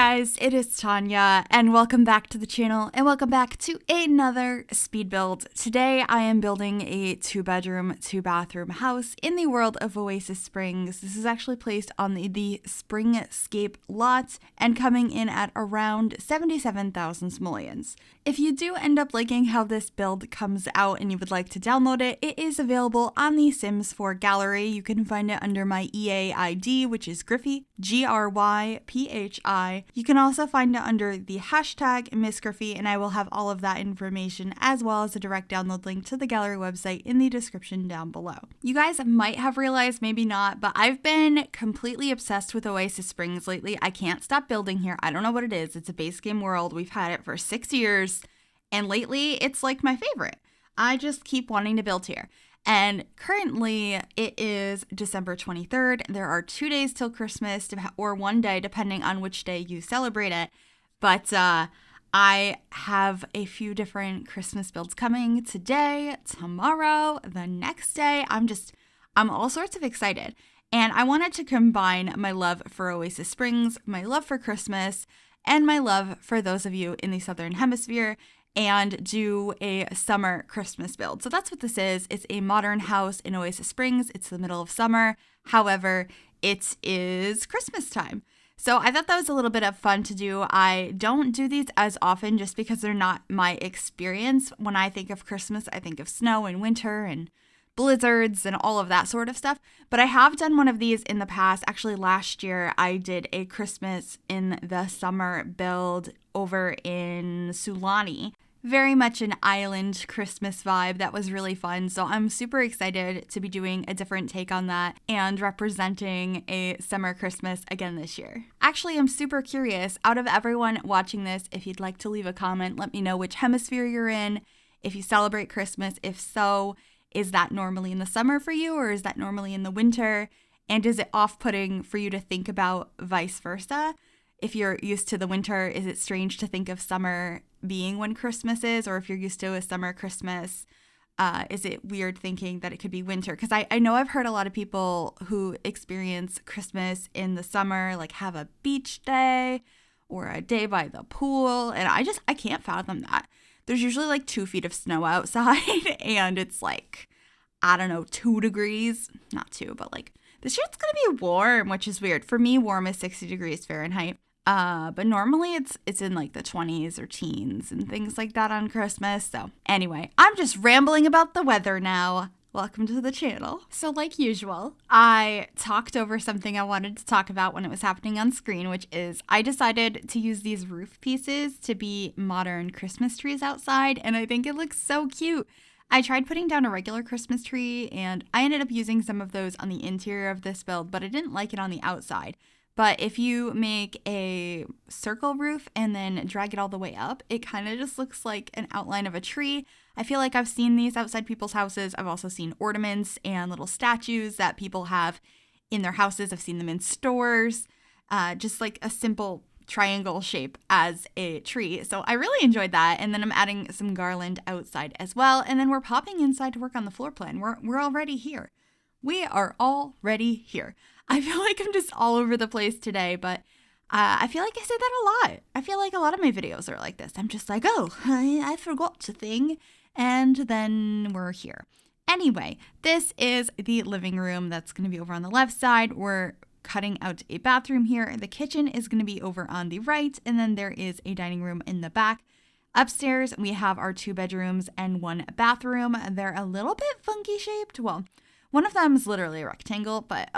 guys, it is Tanya, and welcome back to the channel, and welcome back to another speed build. Today I am building a 2-bedroom, 2-bathroom house in the world of Oasis Springs. This is actually placed on the Springscape lot and coming in at around 77,000 simoleons. If you do end up liking how this build comes out and you would like to download it, it is available on the Sims 4 gallery. You can find it under my EA ID, which is Gryphi, Gryphi. You can also find it under the hashtag MissGryphi, and I will have all of that information as well as a direct download link to the gallery website in the description down below. You guys might have realized, maybe not, but I've been completely obsessed with Oasis Springs lately. I can't stop building here. I don't know what it is. It's a base game world. We've had it for 6 years. And lately, it's like my favorite. I just keep wanting to build here. And currently, it is December 23rd. There are 2 days till Christmas, or 1 day, depending on which day you celebrate it. But I have a few different Christmas builds coming today, tomorrow, the next day. I'm all sorts of excited. And I wanted to combine my love for Oasis Springs, my love for Christmas, and my love for those of you in the Southern Hemisphere, and do a summer Christmas build. So that's what this is. It's a modern house in Oasis Springs. It's the middle of summer. However, it is Christmas time. So I thought that was a little bit of fun to do. I don't do these as often just because they're not my experience. When I think of Christmas, I think of snow and winter and blizzards and all of that sort of stuff. But I have done one of these in the past. Actually, last year I did a Christmas in the summer build over in Sulani. Very much an island Christmas vibe. That was really fun. So I'm super excited to be doing a different take on that and representing a summer Christmas again this year. Actually, I'm super curious, out of everyone watching this, if you'd like to leave a comment, let me know which hemisphere you're in, if you celebrate Christmas. If so, is that normally in the summer for you, or is that normally in the winter? And is it off-putting for you to think about vice versa? If you're used to the winter, is it strange to think of summer being when Christmas is? Or if you're used to a summer Christmas, is it weird thinking that it could be winter? Because I know I've heard a lot of people who experience Christmas in the summer, like have a beach day or a day by the pool. And I can't fathom that. There's usually like 2 feet of snow outside and it's like, I don't know, 2 degrees. Not 2, but like this year it's going to be warm, which is weird. For me, warm is 60 degrees Fahrenheit. But normally it's in like the 20s or teens and things like that on Christmas. So anyway, I'm just rambling about the weather now. Welcome to the channel. So like usual, I talked over something I wanted to talk about when it was happening on screen, which is I decided to use these roof pieces to be modern Christmas trees outside, and I think it looks so cute. I tried putting down a regular Christmas tree, and I ended up using some of those on the interior of this build, but I didn't like it on the outside. But if you make a circle roof and then drag it all the way up, it kind of just looks like an outline of a tree. I feel like I've seen these outside people's houses. I've also seen ornaments and little statues that people have in their houses. I've seen them in stores, just like a simple triangle shape as a tree. So I really enjoyed that. And then I'm adding some garland outside as well. And then we're popping inside to work on the floor plan. We're already here. We are already here. I feel like I'm just all over the place today, but I feel like I say that a lot. I feel like a lot of my videos are like this. I'm just like, oh, I forgot a thing, and then we're here. Anyway, this is the living room that's going to be over on the left side. We're cutting out a bathroom here. The kitchen is going to be over on the right, and then there is a dining room in the back. Upstairs, we have our 2 bedrooms and 1 bathroom. They're a little bit funky shaped. Well, one of them is literally a rectangle, but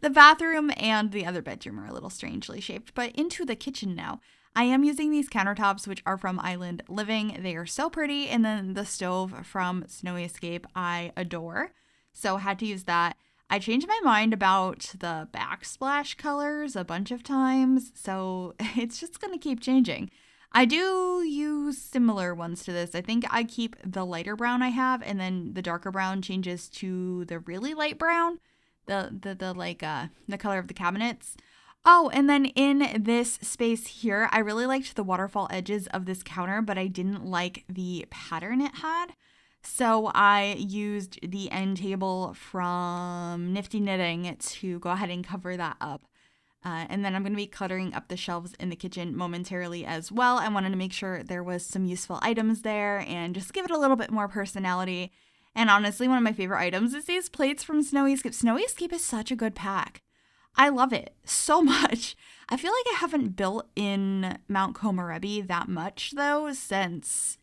the bathroom and the other bedroom are a little strangely shaped. But into the kitchen now. I am using these countertops, which are from Island Living. They are so pretty. And then the stove from Snowy Escape, I adore. So I had to use that. I changed my mind about the backsplash colors a bunch of times. So it's just going to keep changing. I do use similar ones to this. I think I keep the lighter brown I have, and then the darker brown changes to the really light brown, the color of the cabinets. Oh, and then in this space here, I really liked the waterfall edges of this counter, but I didn't like the pattern it had. So I used the end table from Nifty Knitting to go ahead and cover that up. And then I'm going to be cluttering up the shelves in the kitchen momentarily as well. I wanted to make sure there was some useful items there and just give it a little bit more personality. And honestly, one of my favorite items is these plates from Snowiescape. Snowiescape is such a good pack. I love it so much. I feel like I haven't built in Mount Komorebi that much though since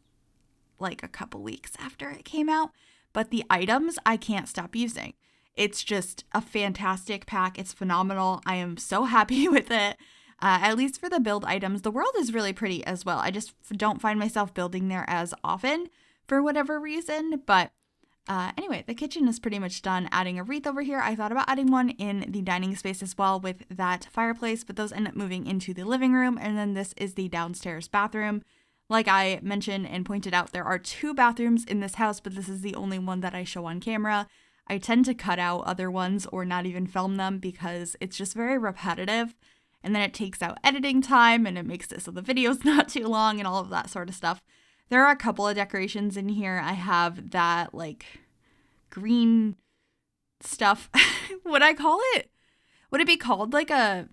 like a couple weeks after it came out. But the items I can't stop using. It's just a fantastic pack. It's phenomenal. I am so happy with it. At least for the build items. The world is really pretty as well. I just don't find myself building there as often for whatever reason. But anyway, the kitchen is pretty much done. Adding a wreath over here. I thought about adding one in the dining space as well with that fireplace, but those end up moving into the living room. And then this is the downstairs bathroom. Like I mentioned and pointed out, there are 2 bathrooms in this house, but this is the only one that I show on camera. I tend to cut out other ones or not even film them because it's just very repetitive. And then it takes out editing time and it makes it so the video's not too long and all of that sort of stuff. There are a couple of decorations in here. I have that like green stuff. Would I call it? Would it be called like a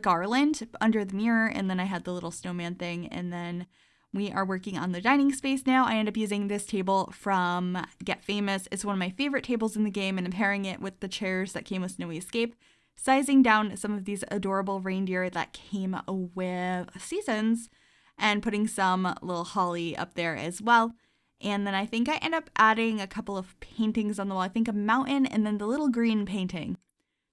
garland under the mirror? And then I had the little snowman thing. And then we are working on the dining space now. I end up using this table from Get Famous. It's one of my favorite tables in the game, and I'm pairing it with the chairs that came with Snowiescape, sizing down some of these adorable reindeer that came with Seasons, and putting some little holly up there as well. And then I think I end up adding a couple of paintings on the wall. I think a mountain and then the little green painting.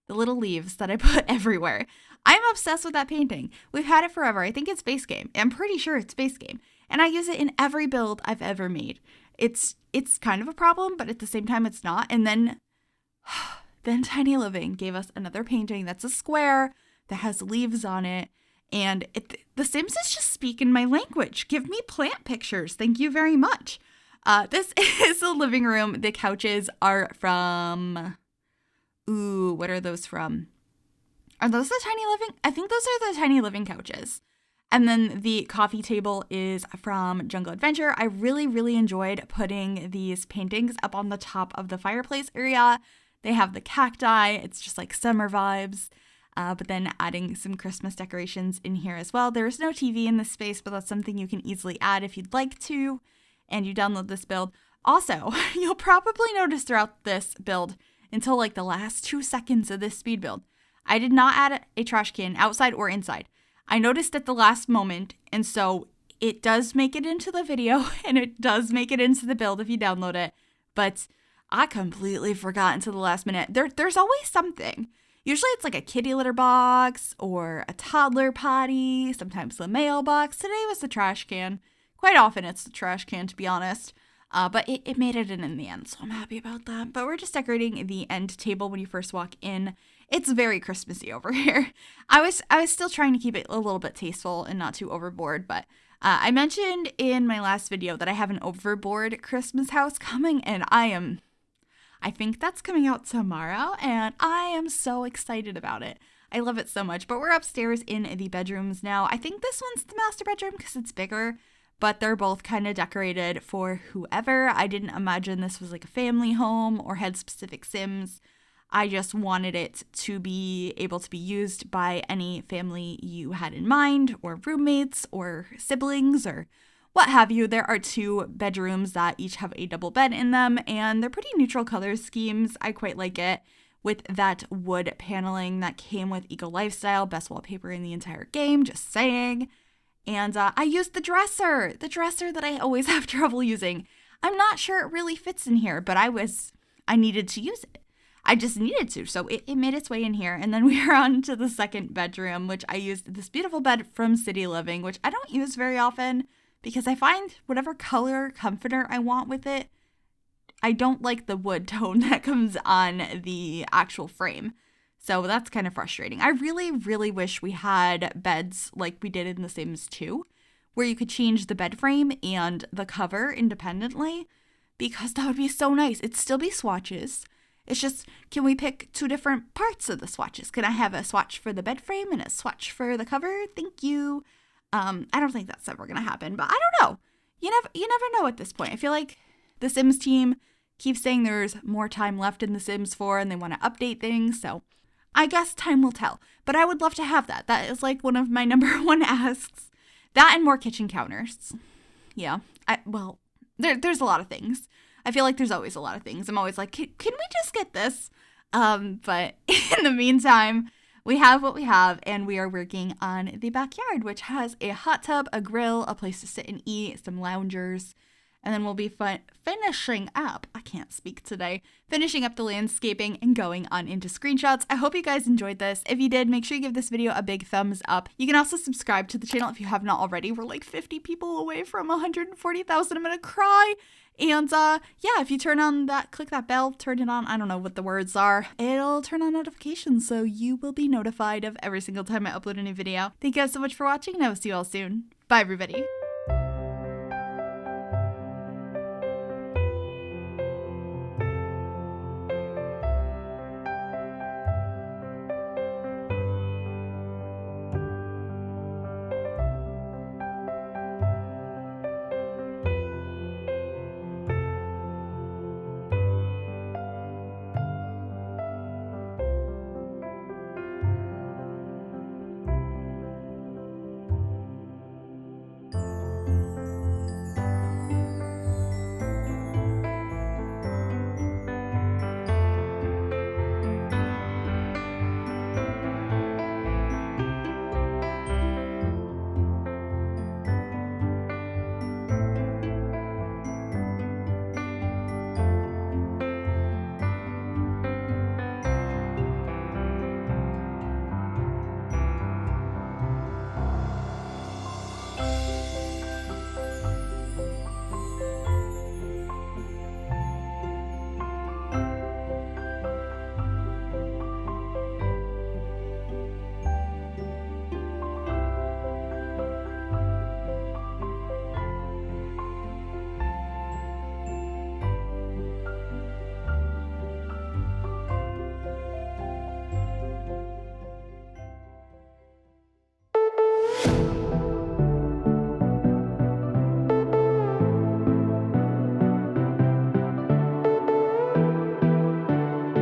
The little leaves that I put everywhere. I'm obsessed with that painting. We've had it forever. I think it's base game. I'm pretty sure it's base game. And I use it in every build I've ever made. It's kind of a problem, but at the same time it's not. And then Tiny Living gave us another painting that's a square that has leaves on it. And The Sims is just speaking my language. Give me plant pictures. Thank you very much. This is the living room. The couches are from... Ooh, what are those from? Are those the Tiny Living? I think those are the Tiny Living couches. And then the coffee table is from Jungle Adventure. I really, really enjoyed putting these paintings up on the top of the fireplace area. They have the cacti. It's just like summer vibes. But then adding some Christmas decorations in here as well. There is no TV in this space, but that's something you can easily add if you'd like to. And you download this build. Also, you'll probably notice throughout this build, until like the last 2 seconds of this speed build, I did not add a trash can outside or inside. I noticed at the last moment, and so it does make it into the video and it does make it into the build if you download it, but I completely forgot until the last minute. There's always something. Usually it's like a kitty litter box or a toddler potty, sometimes the mailbox. Today was the trash can. Quite often it's the trash can, to be honest. But it made it in the end, so I'm happy about that. But we're just decorating the end table when you first walk in. It's very Christmassy over here. I was still trying to keep it a little bit tasteful and not too overboard, but I mentioned in my last video that I have an overboard Christmas house coming, and I think that's coming out tomorrow, and I am so excited about it. I love it so much. But we're upstairs in the bedrooms now. I think this one's the master bedroom because it's bigger, but they're both kind of decorated for whoever. I didn't imagine this was like a family home or had specific Sims. I just wanted it to be able to be used by any family you had in mind, or roommates or siblings or what have you. There are 2 bedrooms that each have a double bed in them, and they're pretty neutral color schemes. I quite like it with that wood paneling that came with Eco Lifestyle, best wallpaper in the entire game, just saying. And I used the dresser that I always have trouble using. I'm not sure it really fits in here, but I needed to use it. I just needed to, so it made its way in here. And then we are on to the second bedroom, which I used this beautiful bed from City Living, which I don't use very often because I find whatever color comforter I want with it, I don't like the wood tone that comes on the actual frame. So that's kind of frustrating. I really, really wish we had beds like we did in The Sims 2, where you could change the bed frame and the cover independently, because that would be so nice. It'd still be swatches. It's just, can we pick 2 different parts of the swatches? Can I have a swatch for the bed frame and a swatch for the cover? Thank you. I don't think that's ever going to happen, but I don't know. You never know at this point. I feel like the Sims team keeps saying there's more time left in The Sims 4 and they want to update things, so I guess time will tell, but I would love to have that. That is like one of my number one asks. That and more kitchen counters. Yeah, there's a lot of things. I feel like there's always a lot of things. I'm always like, can we just get this? But in the meantime, we have what we have, and we are working on the backyard, which has a hot tub, a grill, a place to sit and eat, some loungers, and then we'll be finishing up, I can't speak today, finishing up the landscaping and going on into screenshots. I hope you guys enjoyed this. If you did, make sure you give this video a big thumbs up. You can also subscribe to the channel if you have not already. We're like 50 people away from 140,000. I'm gonna cry. And yeah, if you turn on that, click that bell, turn it on, I don't know what the words are, it'll turn on notifications so you will be notified of every single time I upload a new video. Thank you guys so much for watching, and I will see you all soon. Bye, everybody.